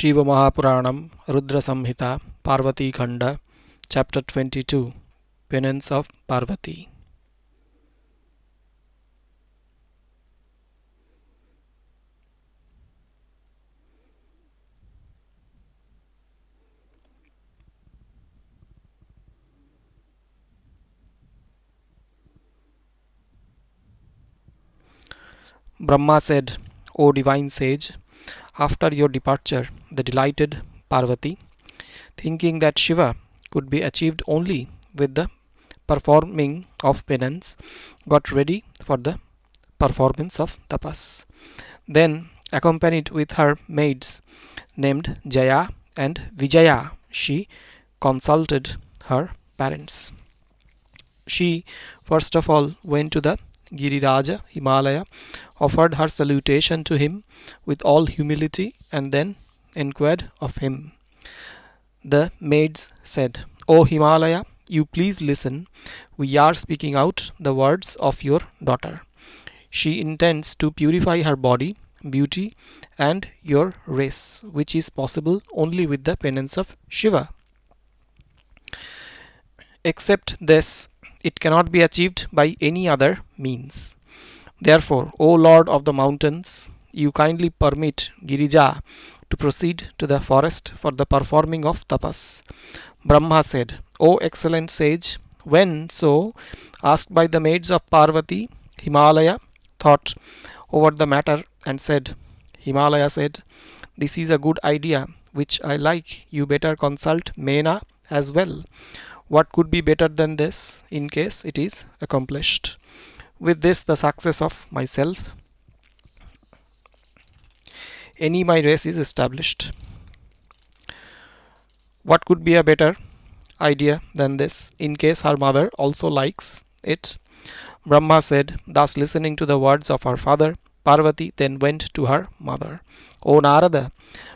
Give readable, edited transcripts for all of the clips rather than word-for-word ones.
Shiva Puranam, Rudra Samhita, Parvati Khanda, Chapter 22, Penance of Parvati. Brahma said, O divine sage, after your departure, the delighted Parvati, thinking that Shiva could be achieved only with the performing of penance, got ready for the performance of tapas. Then, accompanied with her maids named Jaya and Vijaya, she consulted her parents. She first of all went to the Giriraja Himalaya, offered her salutation to him with all humility, and then inquired of him. The maids said, O Himalaya, you please listen. We are speaking out the words of your daughter. She intends to purify her body, beauty, and your race, which is possible only with the penance of Shiva. Except this, it cannot be achieved by any other means. Therefore, O Lord of the mountains, you kindly permit Girija to proceed to the forest for the performing of tapas. Brahma said, O excellent sage, when so asked by the maids of Parvati, Himalaya thought over the matter and said, Himalaya said, this is a good idea which I like. You better consult Mena as well. What could be better than this in case it is accomplished? With this, the success of myself, any my race is established. What could be a better idea than this in case her mother also likes it? Brahma said, thus listening to the words of her father, Parvati then went to her mother. O Narada,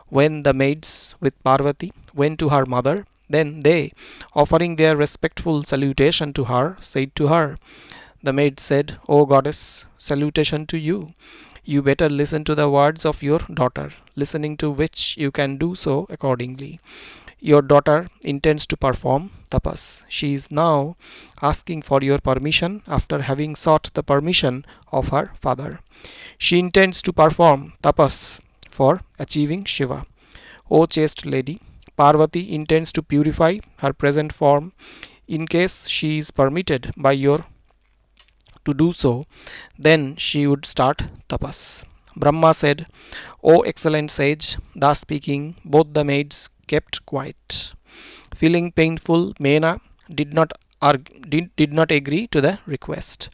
when the maids with Parvati went to her mother, then they, offering their respectful salutation to her, said to her, the maid said, O goddess, salutation to you. You better listen to the words of your daughter, listening to which you can do so accordingly. Your daughter intends to perform tapas. She is now asking for your permission after having sought the permission of her father. She intends to perform tapas for achieving Shiva. O chaste lady, Parvati intends to purify her present form in case she is permitted by your to do so, then she would start tapas. Brahma said, O excellent sage, thus speaking, both the maids kept quiet. Feeling painful, Mena did not agree to the request.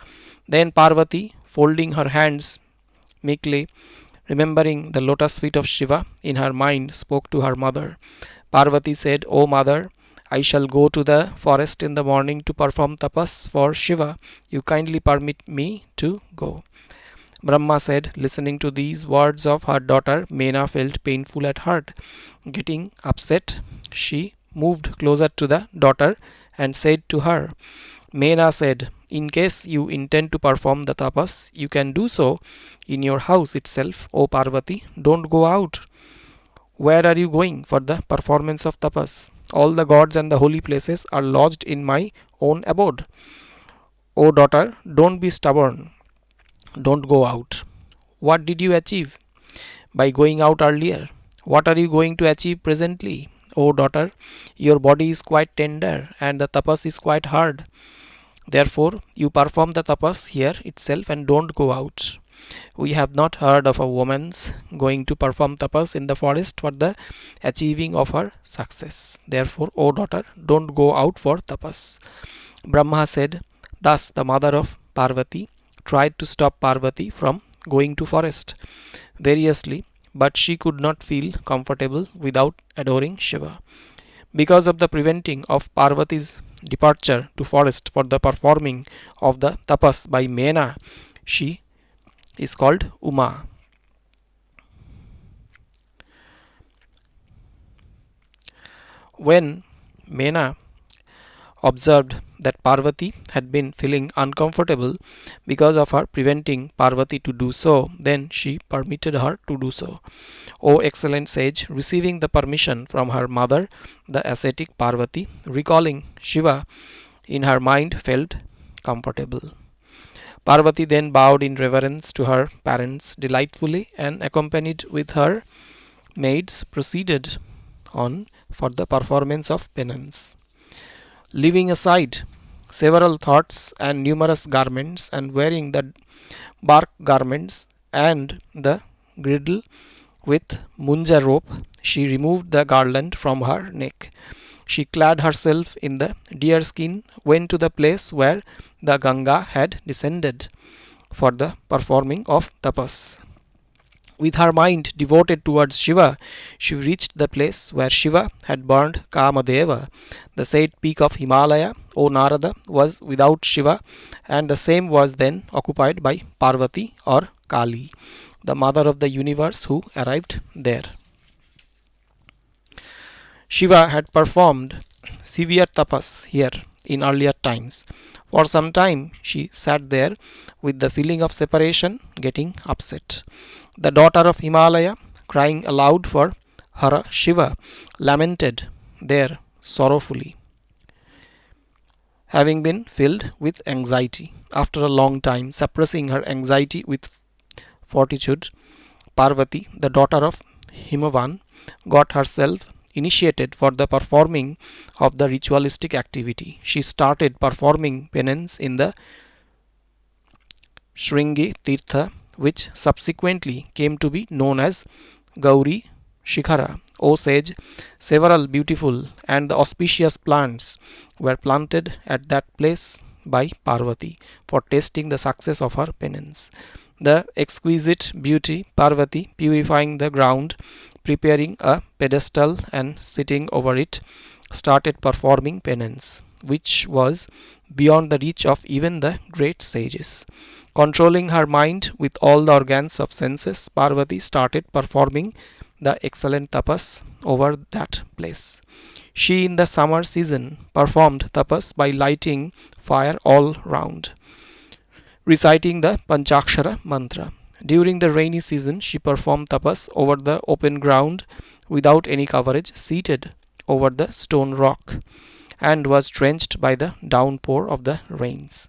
Then Parvati, folding her hands meekly, remembering the lotus feet of Shiva in her mind, spoke to her mother. Parvati said, O mother, I shall go to the forest in the morning to perform tapas for Shiva. You kindly permit me to go. Brahma said, listening to these words of her daughter, Mena felt painful at heart. Getting upset, she moved closer to the daughter and said to her, Mena said, in case you intend to perform the tapas, you can do so in your house itself, O Parvati. Don't go out. Where are you going for the performance of tapas? All the gods and the holy places are lodged in my own abode. O daughter, don't be stubborn. Don't go out. What did you achieve by going out earlier? What are you going to achieve presently? O daughter, your body is quite tender and the tapas is quite hard. Therefore, you perform the tapas here itself and don't go out. We have not heard of a woman's going to perform tapas in the forest for the achieving of her success. Therefore, O daughter, don't go out for tapas. Brahma said, thus the mother of Parvati tried to stop Parvati from going to forest variously, but she could not feel comfortable without adoring Shiva. Because of the preventing of Parvati's departure to forest for the performing of the tapas by Mena, she is called Uma. When Mena observed that Parvati had been feeling uncomfortable because of her preventing Parvati to do so. Then she permitted her to do so. O excellent sage, receiving the permission from her mother, the ascetic Parvati, recalling Shiva in her mind, felt comfortable. Parvati then bowed in reverence to her parents delightfully and, accompanied with her maids, proceeded on for the performance of penance. Leaving aside several thoughts and numerous garments, and wearing the bark garments and the girdle with munja rope, she removed the garland from her neck. She clad herself in the deer skin, went to the place where the Ganga had descended for the performing of tapas. With her mind devoted towards Shiva, she reached the place where Shiva had burned Kamadeva. The said peak of Himalaya, O Narada, was without Shiva, and the same was then occupied by Parvati or Kali, the mother of the universe, who arrived there. Shiva had performed severe tapas here in earlier times. For some time she sat there with the feeling of separation getting upset. The daughter of Himalaya, crying aloud for her Shiva, lamented there sorrowfully, having been filled with anxiety. After a long time, suppressing her anxiety with fortitude, Parvati, the daughter of Himavan, got herself initiated for the performing of the ritualistic activity. She started performing penance in the Shringi Tirtha, which subsequently came to be known as Gauri Shikhara. O sage, several beautiful and auspicious plants were planted at that place by Parvati for testing the success of her penance. The exquisite beauty Parvati, purifying the ground, preparing a pedestal and sitting over it, started performing penance, which was beyond the reach of even the great sages. Controlling her mind with all the organs of senses, Parvati started performing the excellent tapas over that place. She, in the summer season, performed tapas by lighting fire all round, reciting the Panchakshara mantra. During the rainy season, she performed tapas over the open ground without any coverage, seated over the stone rock, and was drenched by the downpour of the rains.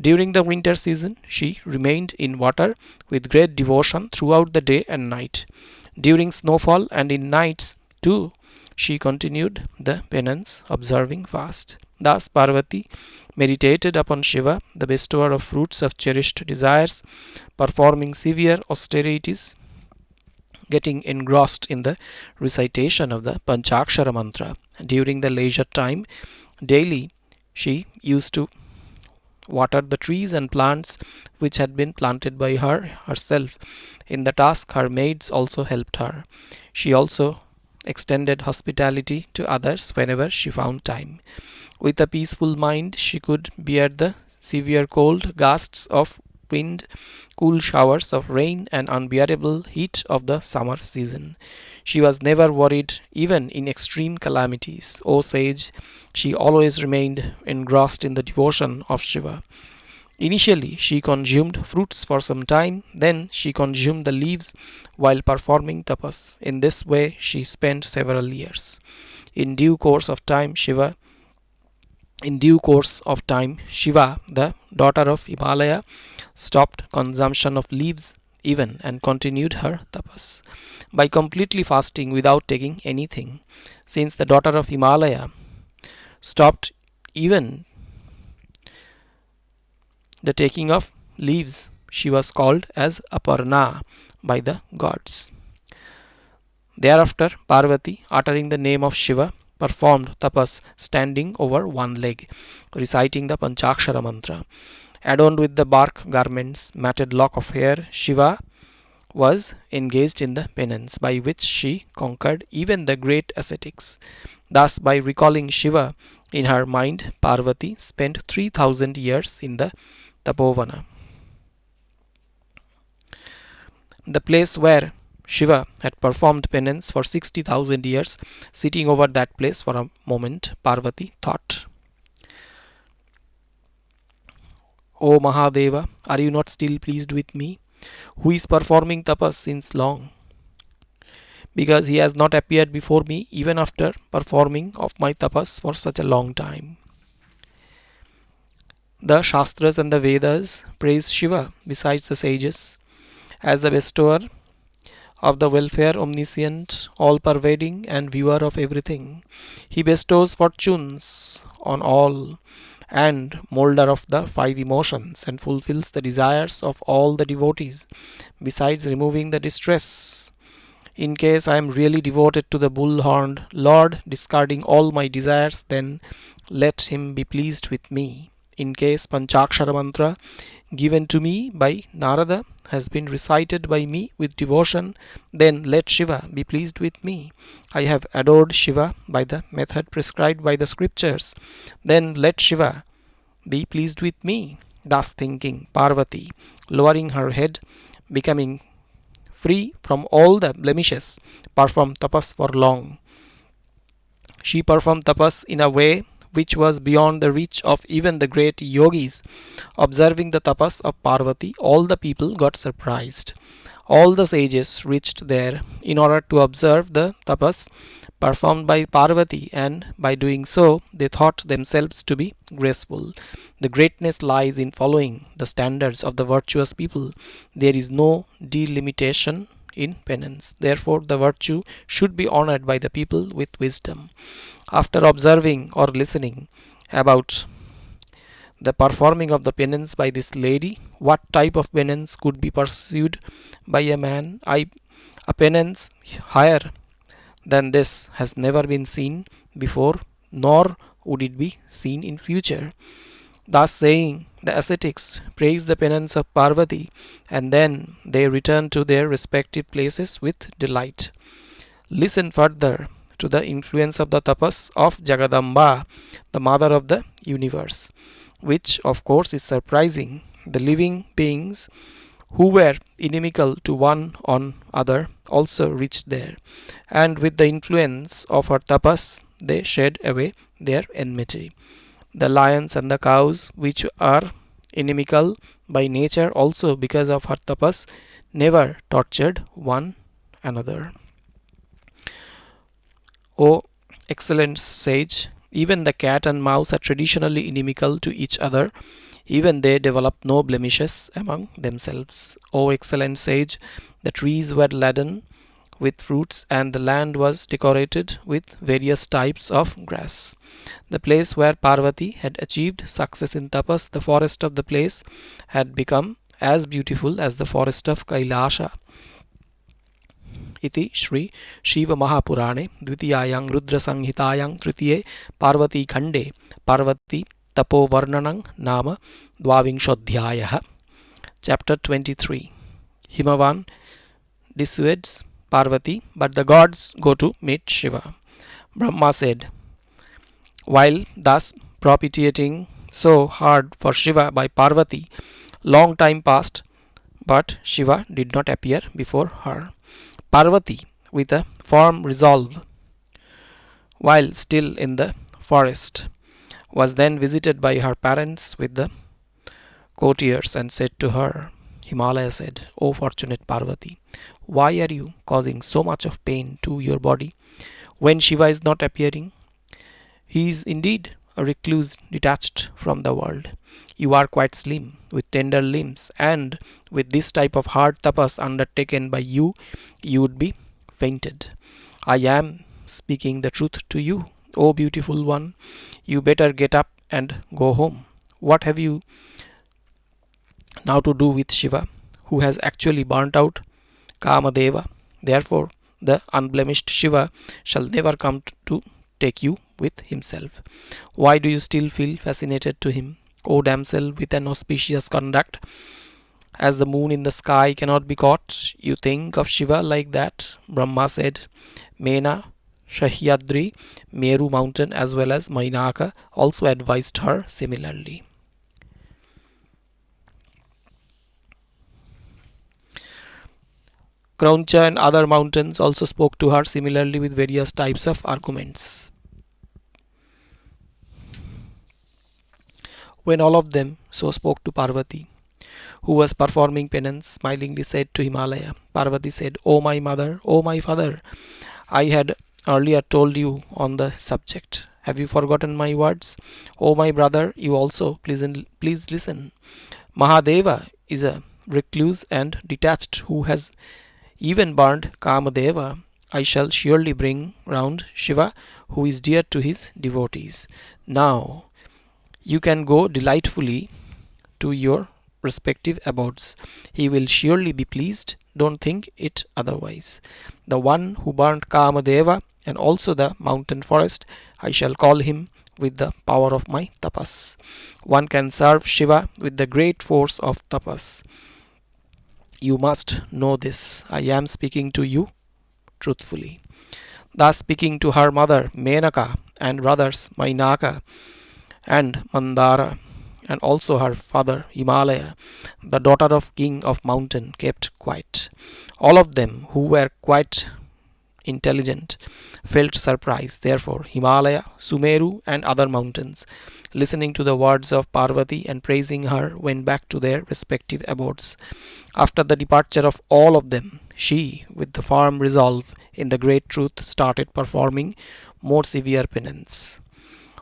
During the winter season, she remained in water with great devotion throughout the day and night. During snowfall and in nights too, she continued the penance, observing fast. Thus Parvati meditated upon Shiva, the bestower of fruits of cherished desires, performing severe austerities, getting engrossed in the recitation of the Panchakshara mantra. During the leisure time, daily she used to water the trees and plants which had been planted by her herself. In the task, her maids also helped her. She also extended hospitality to others whenever she found time. With a peaceful mind, she could bear the severe cold, gusts of wind, cool showers of rain, and unbearable heat of the summer season. She was never worried, even in extreme calamities. O sage, she always remained engrossed in the devotion of Shiva. Initially, she consumed fruits for some time, then she consumed the leaves while performing tapas. In this way, she spent several years. In due course of time, Shiva, the daughter of Himalaya, stopped consumption of leaves even and continued her tapas by completely fasting without taking anything. Since the daughter of Himalaya stopped even the taking of leaves, she was called as Aparna by the gods. Thereafter, Parvati, uttering the name of Shiva, performed tapas standing over one leg, reciting the Panchakshara mantra. Adorned with the bark garments, matted lock of hair, Shiva was engaged in the penance by which she conquered even the great ascetics. Thus, by recalling Shiva in her mind, Parvati spent 3000 years in the Tapovana, the place where Shiva had performed penance for 60,000 years. Sitting over that place for a moment, Parvati thought, O Mahadeva, are you not still pleased with me, who is performing tapas since long? Because he has not appeared before me even after performing of my tapas for such a long time. The Shastras and the Vedas praise Shiva besides the sages as the bestower of the welfare, omniscient, all pervading, and viewer of everything. He bestows fortunes on all and molder of the five emotions and fulfills the desires of all the devotees, besides removing the distress. In case I am really devoted to the bull-horned Lord, discarding all my desires, then let him be pleased with me. In case Panchakshara mantra given to me by Narada has been recited by me with devotion, then let Shiva be pleased with me. I have adored Shiva by the method prescribed by the scriptures, then let Shiva be pleased with me. Thus thinking, Parvati, lowering her head, becoming free from all the blemishes, performed tapas for long. She performed tapas in a way which was beyond the reach of even the great yogis. Observing the tapas of Parvati, all the people got surprised. All the sages reached there in order to observe the tapas performed by Parvati, and by doing so, they thought themselves to be graceful. The greatness lies in following the standards of the virtuous people. There is no delimitation in penance. Therefore, the virtue should be honored by the people with wisdom. After observing or listening about the performing of the penance by this lady, what type of penance could be pursued by a man? A penance higher than this has never been seen before, nor would it be seen in future. Thus saying, the ascetics praise the penance of Parvati, and then they return to their respective places with delight. Listen further to the influence of the tapas of Jagadamba, the mother of the universe, which of course is surprising. The living beings who were inimical to one on other also reached there, and with the influence of her tapas they shed away their enmity. The lions and the cows, which are inimical by nature also because of her tapas, never tortured one another. O excellent sage, even the cat and mouse are traditionally inimical to each other. Even they develop no blemishes among themselves. O excellent sage, the trees were laden with fruits, and the land was decorated with various types of grass. The place where Parvati had achieved success in tapas, the forest of the place, had become as beautiful as the forest of Kailasha. इति श्री शिव महापुराणे द्वितीयायां रुद्र संहितायां तृतीये पार्वती खंडे पार्वती तपोवर्णनं नाम द्वाविंशोऽध्यायः. Chapter 23. Himavan dissuades Parvati, but the gods go to meet Shiva. Brahma said, while thus propitiating so hard for Shiva by Parvati, long time passed, but Shiva did not appear before her. Parvati, with a firm resolve, while still in the forest, was then visited by her parents with the courtiers and said to her, Himalaya said, O fortunate Parvati, why are you causing so much of pain to your body when Shiva is not appearing? He is indeed a recluse detached from the world. You are quite slim, with tender limbs, and with this type of hard tapas undertaken by you, you would be fainted. I am speaking the truth to you, O beautiful one. You better get up and go home. What have you now to do with Shiva, who has actually burnt out Kamadeva? Therefore, the unblemished Shiva shall never come to take you with himself. Why do you still feel fascinated to him, O damsel with an auspicious conduct? As the moon in the sky cannot be caught, you think of Shiva like that? Brahma said, Mena, Shahyadri, Meru mountain as well as Mainaka also advised her similarly. Krauncha and other mountains also spoke to her similarly with various types of arguments. When all of them so spoke to Parvati, who was performing penance, smilingly said to Himalaya, Parvati said, O my mother, O my father, I had earlier told you on the subject. Have you forgotten my words? O my brother, you also please listen. Mahadeva is a recluse and detached who has even burned Kamadeva. I shall surely bring round Shiva, who is dear to his devotees. Now you can go delightfully to your respective abodes. He will surely be pleased. Don't think it otherwise. The one who burnt Kamadeva and also the mountain forest, I shall call him with the power of my tapas. One can serve Shiva with the great force of tapas. You must know this. I am speaking to you truthfully. Thus speaking to her mother Menaka and brothers Mainaka and Mandara, and also her father Himalaya, the daughter of king of mountain, kept quiet. All of them who were quite intelligent felt surprise. Therefore Himalaya, Sumeru and other mountains, listening to the words of Parvati and praising her, went back to their respective abodes. After the departure of all of them, she, with the firm resolve in the great truth, started performing more severe penance.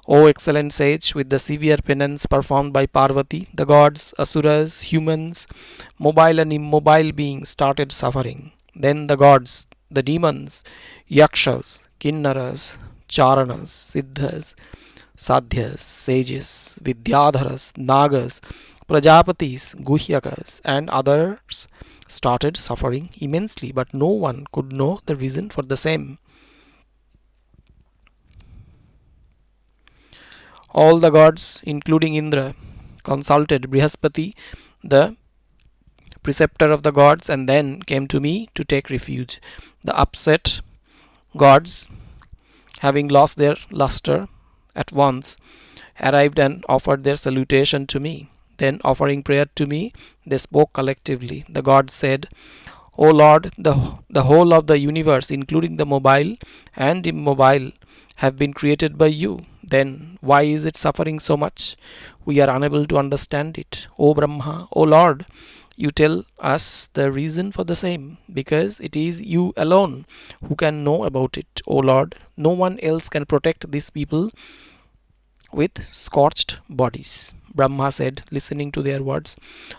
O excellent sage, with the severe penance performed by Parvati, the gods, asuras, humans, mobile and immobile beings started suffering. Then the gods, the demons, yakshas, kinnaras, charanas, siddhas, sadhyas, sages, vidyadharas, nagas, prajapatis, guhyakas, and others started suffering immensely, but no one could know the reason for the same. All the gods, including Indra, consulted Brihaspati, the preceptor of the gods, and then came to me to take refuge. The upset gods, having lost their luster, at once arrived and offered their salutation to me. Then, offering prayer to me, they spoke collectively. The gods said, O Lord, the whole of the universe, including the mobile and immobile, have been created by you. Then why is it suffering so much? We are unable to understand it. O Brahma, O Lord, you tell us the reason for the same, because it is you alone who can know about it. O Lord, no one else can protect these people with scorched bodies. Brahma said, listening to their words,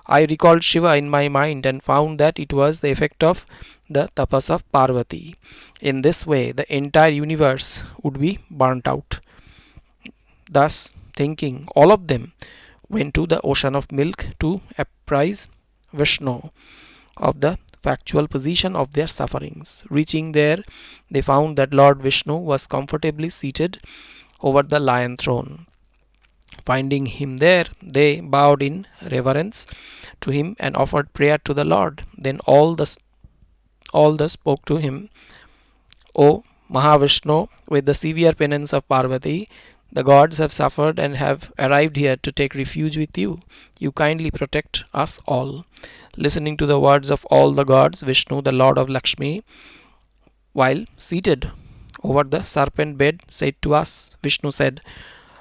I recalled Shiva in my mind and found that it was the effect of the tapas of Parvati. In this way, the entire universe would be burnt out. Thus, thinking, all of them went to the ocean of milk to apprise Vishnu of the factual position of their sufferings. Reaching there, they found that Lord Vishnu was comfortably seated over the lion throne. Finding him there, they bowed in reverence to him and offered prayer to the Lord. Then all the spoke to him, O Mahavishnu, with the severe penance of Parvati, the gods have suffered and have arrived here to take refuge with you. You kindly protect us all. Listening to the words of all the gods, Vishnu, the Lord of Lakshmi, while seated over the serpent bed, said to us, Vishnu said,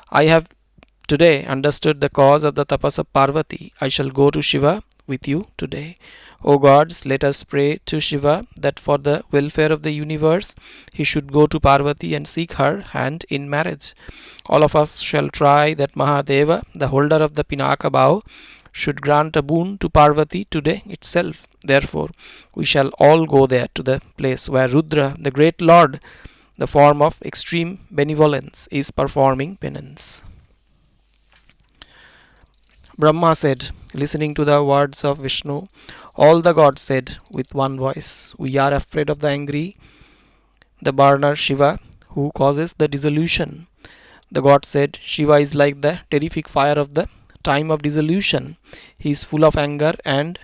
I have today understood the cause of the tapas of Parvati. I shall go to Shiva with you today. O gods, let us pray to Shiva that for the welfare of the universe he should go to Parvati and seek her hand in marriage. All of us shall try that Mahadeva, the holder of the Pinaka bow, should grant a boon to Parvati today itself. Therefore, we shall all go there to the place where Rudra, the great Lord, the form of extreme benevolence, is performing penance. Brahma said, listening to the words of Vishnu, all the gods said with one voice, we are afraid of the angry, the burner Shiva, who causes the dissolution. The god said, Shiva is like the terrific fire of the time of dissolution. He is full of anger and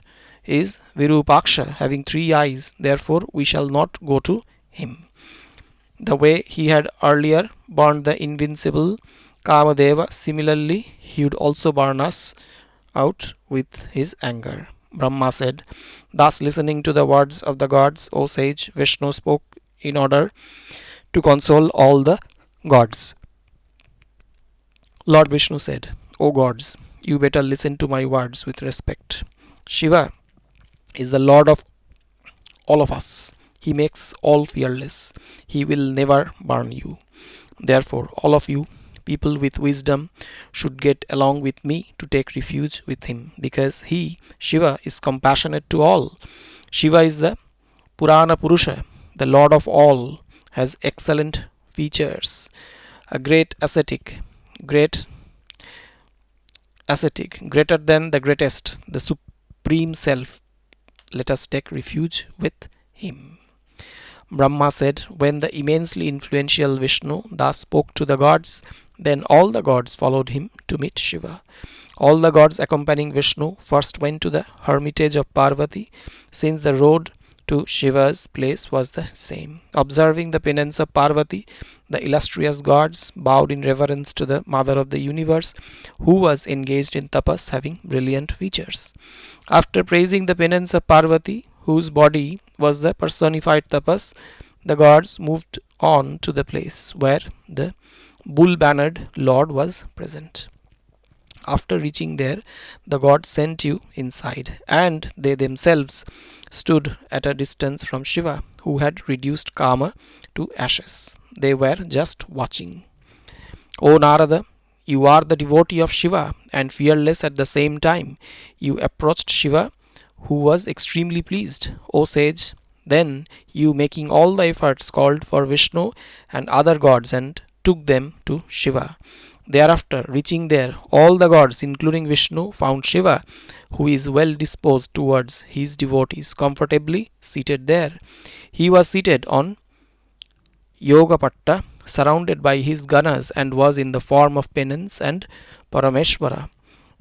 is Virupaksha, having 3 eyes. Therefore, we shall not go to him. The way he had earlier burned the invincible Kamadeva, similarly, he would also burn us out with his anger. Brahma said, thus listening to the words of the gods, O sage, Vishnu spoke in order to console all the gods. Lord Vishnu said, O gods, You better listen to my words with respect. Shiva is the Lord of all of us. He makes all fearless. He will never burn you. Therefore, all of you, people with wisdom, should get along with me to take refuge with him, because he, Shiva, is compassionate to all. Shiva is the Purana Purusha, the Lord of all, has excellent features. A great ascetic, greater than the greatest, the supreme self. Let us take refuge with him. Brahma said, when the immensely influential Vishnu thus spoke to the gods, then all the gods followed him to meet Shiva. All the gods accompanying Vishnu first went to the hermitage of Parvati, since the road to Shiva's place was the same. Observing the penance of Parvati, the illustrious gods bowed in reverence to the Mother of the Universe, who was engaged in tapas having brilliant features. After praising the penance of Parvati, whose body was the personified tapas, the gods moved on to the place where the bull-bannered Lord was present. After reaching there, the gods sent you inside, and they themselves stood at a distance from Shiva, who had reduced Kama to ashes. They were just watching. O Narada, you are the devotee of Shiva and fearless at the same time. You approached Shiva, who was extremely pleased. O sage, then you, making all the efforts, called for Vishnu and other gods and took them to Shiva. Thereafter, reaching there, all the gods, including Vishnu, found Shiva, who is well disposed towards his devotees, comfortably seated there. He was seated on Yogapatta, surrounded by his ganas, and was in the form of Penance and Parameshwara.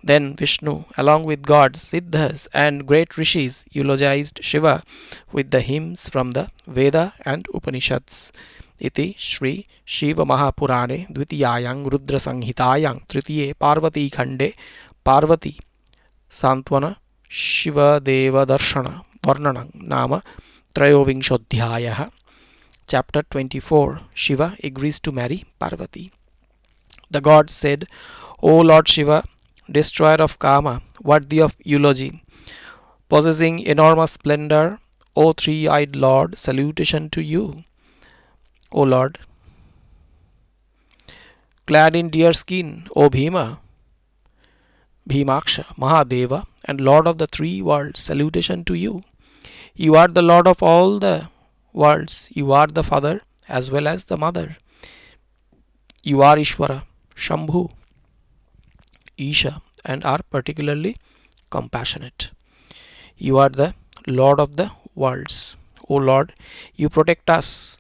Then Vishnu, along with gods, Siddhas, and great rishis, eulogized Shiva with the hymns from the Veda and Upanishads. इति श्री शिव महापुराणे द्वितीयायां रुद्र संहितायां तृतीये पार्वती खंडे पार्वती सांत्वना शिवदेव दर्शन वर्णनं नाम त्रयोविंशोऽध्यायः. Chapter 24. Shiva agrees to marry Parvati. The gods said, O Lord Shiva, destroyer of Kama, worthy of eulogy, possessing enormous splendor, O three-eyed Lord, salutation to you. O Lord, clad in deer skin, O Bhima, Bhimaksha, Mahadeva, and Lord of the three worlds, salutation to you. You are the Lord of all the worlds. You are the Father as well as the Mother. You are Ishvara, Shambhu, Isha, and are particularly compassionate. You are the Lord of the worlds. O Lord, you protect us.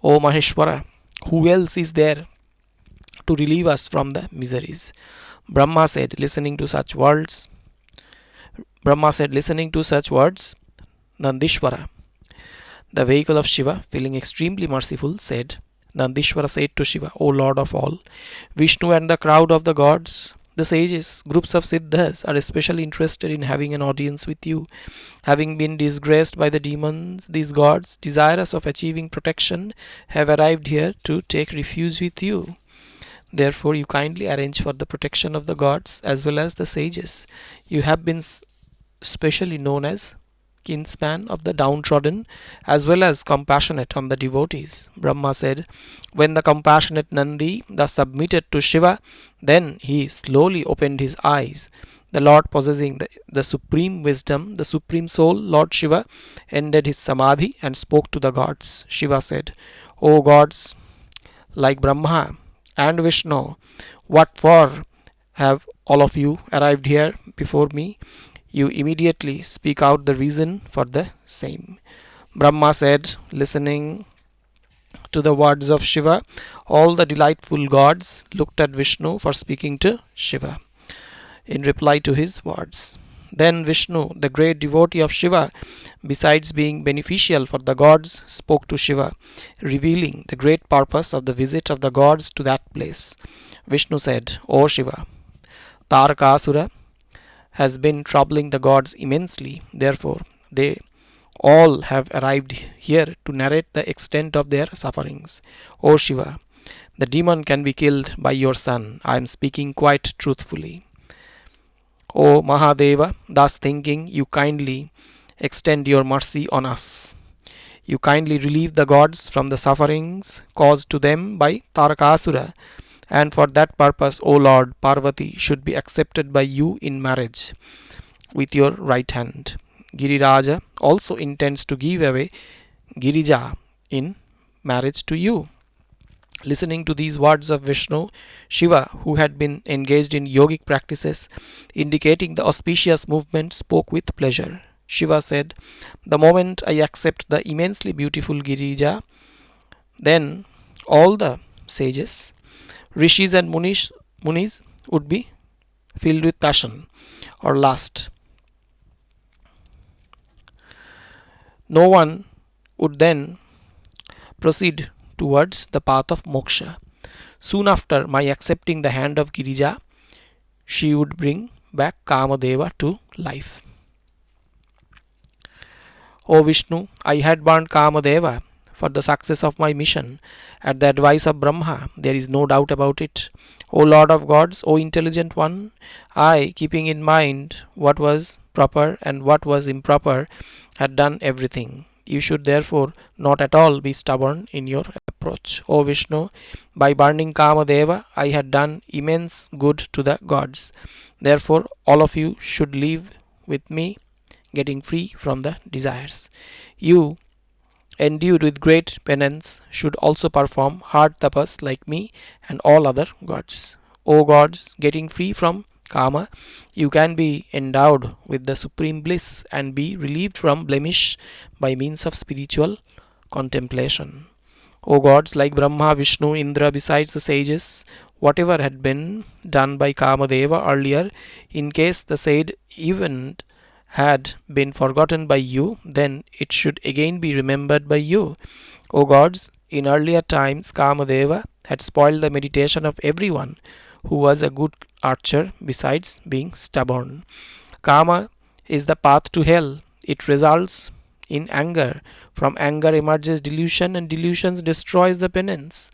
O Maheshwara, who else is there to relieve us from the miseries? Brahma said, listening to such words, Nandishwara, the vehicle of Shiva, feeling extremely merciful, said, Nandishwara said to Shiva, O Lord of all, Vishnu and the crowd of the gods, the sages, groups of siddhas, are especially interested in having an audience with you. Having been disgraced by the demons, these gods, desirous of achieving protection, have arrived here to take refuge with you. Therefore, you kindly arrange for the protection of the gods as well as the sages. You have been specially known as kinsman of the downtrodden as well as compassionate on the devotees. Brahma said, when the compassionate Nandi thus submitted to Shiva, then he slowly opened his eyes. The Lord possessing the supreme wisdom, the supreme soul, Lord Shiva, ended his samadhi and spoke to the gods. Shiva said, O gods, like Brahma and Vishnu, what for have all of you arrived here before me? You immediately speak out the reason for the same. Brahma said, listening to the words of Shiva, all the delightful gods looked at Vishnu for speaking to Shiva in reply to his words. Then Vishnu, the great devotee of Shiva, besides being beneficial for the gods, spoke to Shiva, revealing the great purpose of the visit of the gods to that place. Vishnu said, O Shiva, Tarakasura has been troubling the gods immensely. Therefore, they all have arrived here to narrate the extent of their sufferings. O Shiva, the demon can be killed by your son. I am speaking quite truthfully. O Mahadeva, thus thinking, you kindly extend your mercy on us. You kindly relieve the gods from the sufferings caused to them by Tarakasura, and for that purpose, O Lord, Parvati should be accepted by you in marriage with your right hand. Giriraja also intends to give away Girija in marriage to you. Listening to these words of Vishnu, Shiva, who had been engaged in yogic practices indicating the auspicious movement, spoke with pleasure. Shiva said, the moment I accept the immensely beautiful Girija, then all the sages, rishis and munis would be filled with passion or lust. No one would then proceed towards the path of moksha. Soon after my accepting the hand of Girija, she would bring back Kamadeva to life. O Vishnu, I had burned Kamadeva for the success of my mission at the advice of Brahma. There is no doubt about it. O Lord of gods, O intelligent one, I, keeping in mind what was proper and what was improper, had done everything. You should therefore not at all be stubborn in your approach. O Vishnu, by burning Kamadeva, I had done immense good to the gods. Therefore, all of you should live with me, getting free from the desires. You, endued with great penance, should also perform hard tapas like me and all other gods. O gods, getting free from Kama, you can be endowed with the supreme bliss and be relieved from blemish by means of spiritual contemplation. O gods like Brahma, Vishnu, Indra, besides the sages, whatever had been done by Kamadeva earlier, in case the said event had been forgotten by you, then it should again be remembered by you. O gods, in earlier times Kamadeva had spoiled the meditation of everyone who was a good archer besides being stubborn. Kama is the path to hell. It results in anger. From anger emerges delusion, and delusions destroys the penance.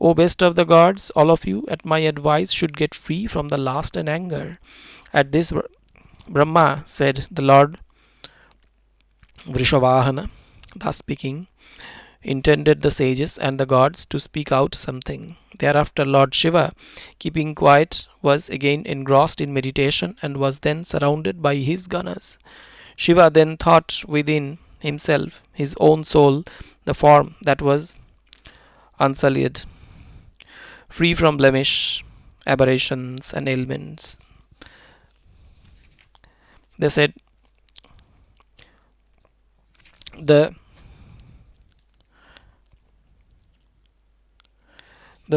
O best of the gods, all of you at my advice should get free from the lust and anger. At this Brahma said, the Lord Vrishavahana, thus speaking, intended the sages and the gods to speak out something. Thereafter Lord Shiva, keeping quiet, was again engrossed in meditation and was then surrounded by his ganas. Shiva then thought within himself his own soul, the form that was unsullied, free from blemish, aberrations and ailments. They said the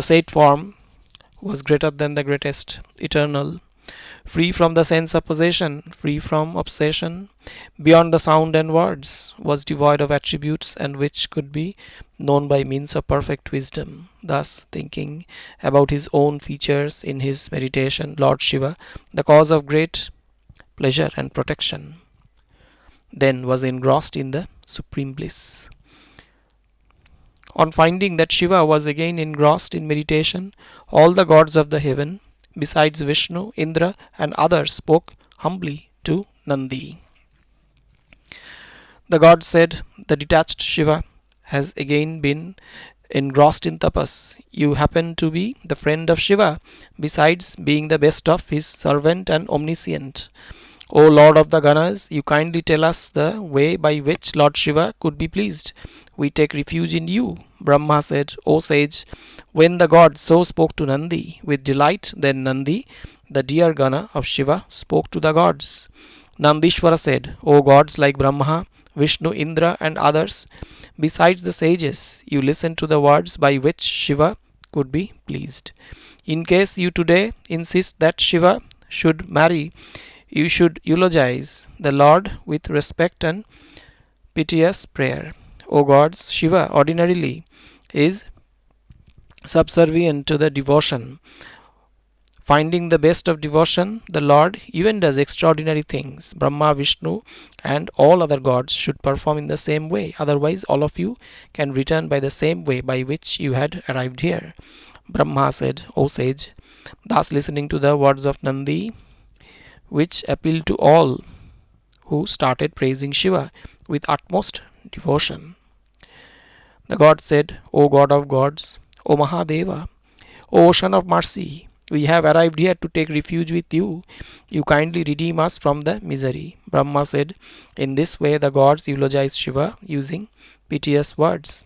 said form was greater than the greatest, eternal, free from the sense of possession, free from obsession, beyond the sound and words, was devoid of attributes, and which could be known by means of perfect wisdom. Thus, thinking about his own features in his meditation, Lord Shiva, the cause of great pleasure and protection, then was engrossed in the supreme bliss. On finding that Shiva was again engrossed in meditation, all the gods of the heaven, besides Vishnu, Indra, and others, spoke humbly to Nandi. The god said, the detached Shiva has again been engrossed in tapas. You happen to be the friend of Shiva, besides being the best of his servant and omniscient. O Lord of the Ganas, you kindly tell us the way by which Lord Shiva could be pleased. We take refuge in you. Brahma said, O sage, when the god so spoke to Nandi with delight, then Nandi, the dear Gana of Shiva, spoke to the gods. Nandishvara said, O gods like Brahma, Vishnu, Indra, and others, besides the sages, you listen to the words by which Shiva could be pleased. In case you today insist that Shiva should marry, you should eulogize the Lord with respect and piteous prayer. O gods, Shiva ordinarily is subservient to the devotion. Finding the best of devotion, the Lord even does extraordinary things. Brahma, Vishnu, and all other gods should perform in the same way. Otherwise, all of you can return by the same way by which you had arrived here. Brahma said, O sage, thus listening to the words of Nandi, which appealed to all, who started praising Shiva with utmost devotion. The god said, O God of gods, O Mahadeva, O Ocean of mercy, we have arrived here to take refuge with you. You kindly redeem us from the misery. Brahma said, in this way the gods eulogized Shiva using piteous words.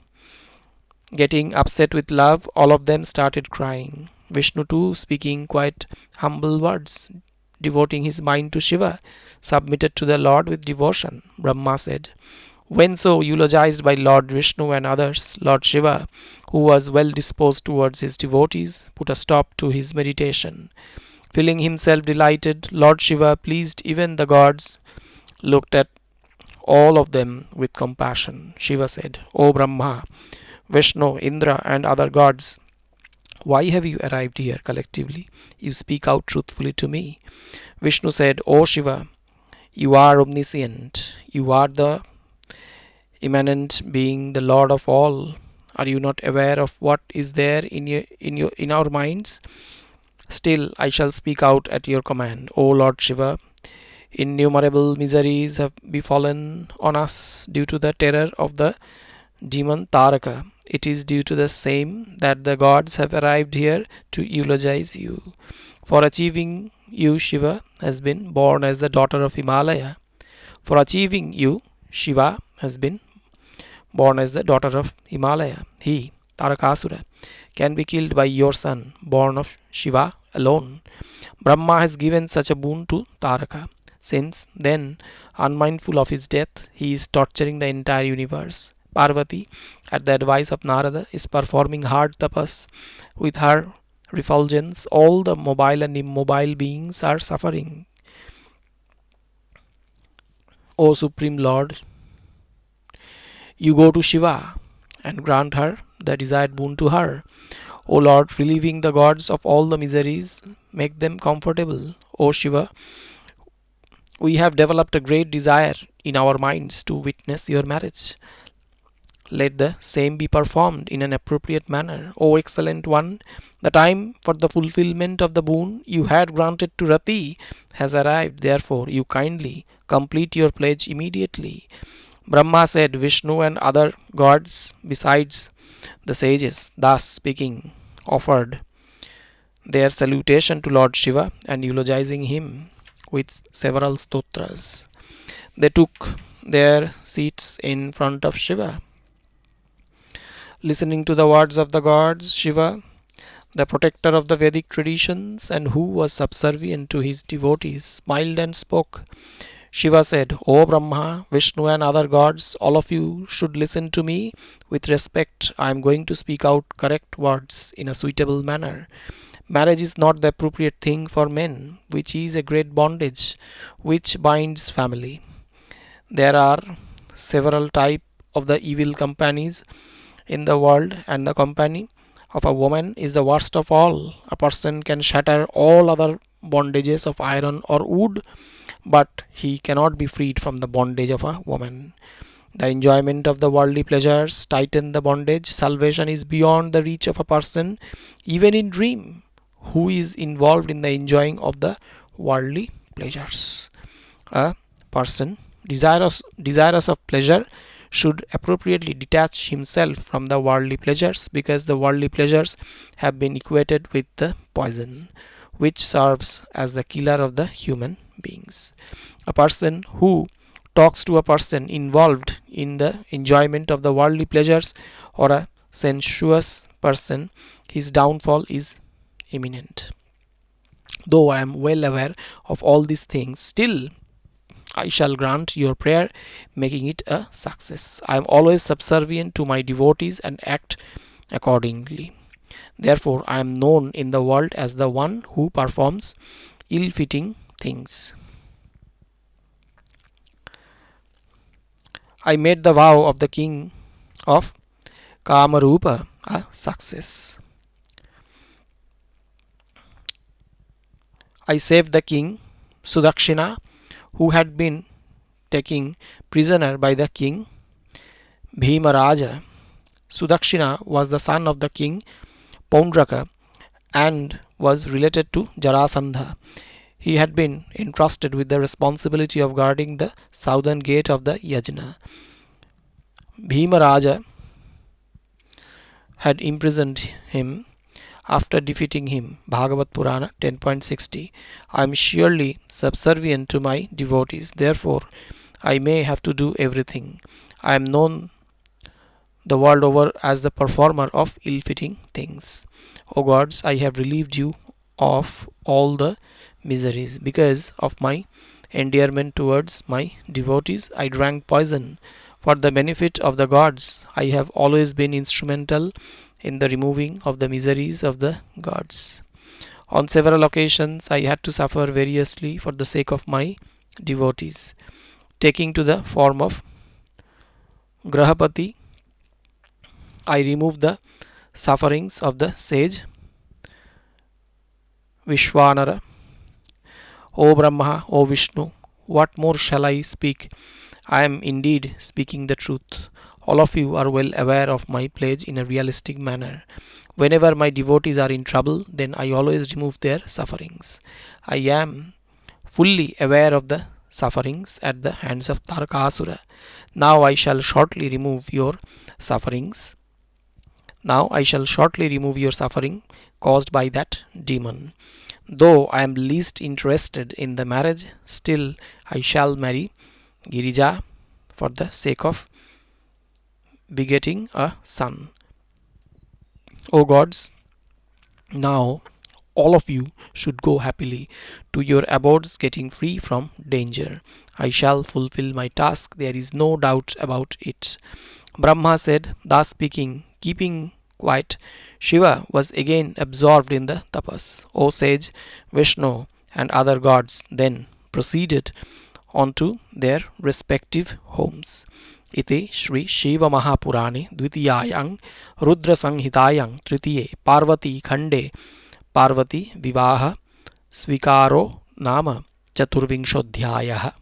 Getting upset with love, all of them started crying. Vishnu too, speaking quite humble words, devoting his mind to Shiva, submitted to the Lord with devotion. Brahma said, when so eulogized by Lord Vishnu and others, Lord Shiva, who was well disposed towards his devotees, put a stop to his meditation. Feeling himself delighted, Lord Shiva, pleased even the gods, looked at all of them with compassion. Shiva said, O Brahma, Vishnu, Indra, and other gods, why have you arrived here collectively? You speak out truthfully to me. Vishnu said, O Shiva, you are omniscient. You are the immanent being, the Lord of all. Are you not aware of what is there in our minds? Still, I shall speak out at your command. O Lord Shiva, innumerable miseries have befallen on us due to the terror of the demon Taraka. It is due to the same that the gods have arrived here to eulogize you. For achieving you, Shiva has been born as the daughter of Himalaya. For achieving you, Shiva has been born as the daughter of Himalaya. He, Tarakasura, can be killed by your son, born of Shiva alone. Brahma has given such a boon to Taraka. Since then, unmindful of his death, he is torturing the entire universe. Parvati, at the advice of Narada, is performing hard tapas. With her refulgence, all the mobile and immobile beings are suffering. O Supreme Lord, you go to Shiva and grant her the desired boon to her. O Lord, relieving the gods of all the miseries, make them comfortable. O Shiva, we have developed a great desire in our minds to witness your marriage. Let the same be performed in an appropriate manner. O excellent one, the time for the fulfillment of the boon you had granted to Rati has arrived. Therefore, you kindly complete your pledge immediately. Brahma said, Vishnu and other gods besides the sages, thus speaking, offered their salutation to Lord Shiva and eulogizing him with several stotras. They took their seats in front of Shiva. Listening to the words of the gods, Shiva, the protector of the Vedic traditions and who was subservient to his devotees, smiled and spoke. Shiva said, O Brahma, Vishnu and other gods, all of you should listen to me with respect. I am going to speak out correct words in a suitable manner. Marriage is not the appropriate thing for men, which is a great bondage which binds family. There are several types of the evil companies in the world, and the company of a woman is the worst of all. A person can shatter all other bondages of iron or wood, but he cannot be freed from the bondage of a woman. The enjoyment of the worldly pleasures tighten the bondage. Salvation is beyond the reach of a person, even in dream, who is involved in the enjoying of the worldly pleasures. A person desirous of pleasure should appropriately detach himself from the worldly pleasures, because the worldly pleasures have been equated with the poison which serves as the killer of the human beings. A person who talks to a person involved in the enjoyment of the worldly pleasures, or a sensuous person, his downfall is imminent. Though I am well aware of all these things, still I shall grant your prayer, making it a success. I am always subservient to my devotees and act accordingly. Therefore, I am known in the world as the one who performs ill-fitting things. I made the vow of the king of Kamarupa a success. I saved the king Sudakshina, who had been taken prisoner by the king Bhimaraja. Sudakshina was the son of the king Paundraka and was related to Jarasandha. He had been entrusted with the responsibility of guarding the southern gate of the yajna. Bhimaraja had imprisoned him after defeating him. Bhagavad Purana 10.60. I am surely subservient to my devotees, therefore I may have to do everything. I am known the world over as the performer of ill-fitting things. O gods, I have relieved you of all the miseries. Because of my endearment towards my devotees, I drank poison. For the benefit of the gods, I have always been instrumental in the removing of the miseries of the gods. On several occasions, I had to suffer variously for the sake of my devotees. Taking to the form of Grahapati, I removed the sufferings of the sage Vishwanara. O Brahma, O Vishnu, what more shall I speak? I am indeed speaking the truth. All of you are well aware of my pledge in a realistic manner. Whenever my devotees are in trouble, then I always remove their sufferings. I am fully aware of the sufferings at the hands of Tarakasura. Now I shall shortly remove your sufferings. Now I shall shortly remove your suffering caused by that demon. Though I am least interested in the marriage, still I shall marry Girija for the sake of begetting a son. O gods, now all of you should go happily to your abodes, getting free from danger. I shall fulfill my task, there is no doubt about it. Brahma said, thus speaking, keeping quiet, Shiva was again absorbed in the tapas. O sage, Vishnu and other gods then proceeded on to their respective homes. Iti Shri Shiva Mahapurane Dvitiyayang Rudra Samhitayang Tritiye Parvati Khande Parvati Vivaha Svikaro Nama Chaturvingshodhyayah.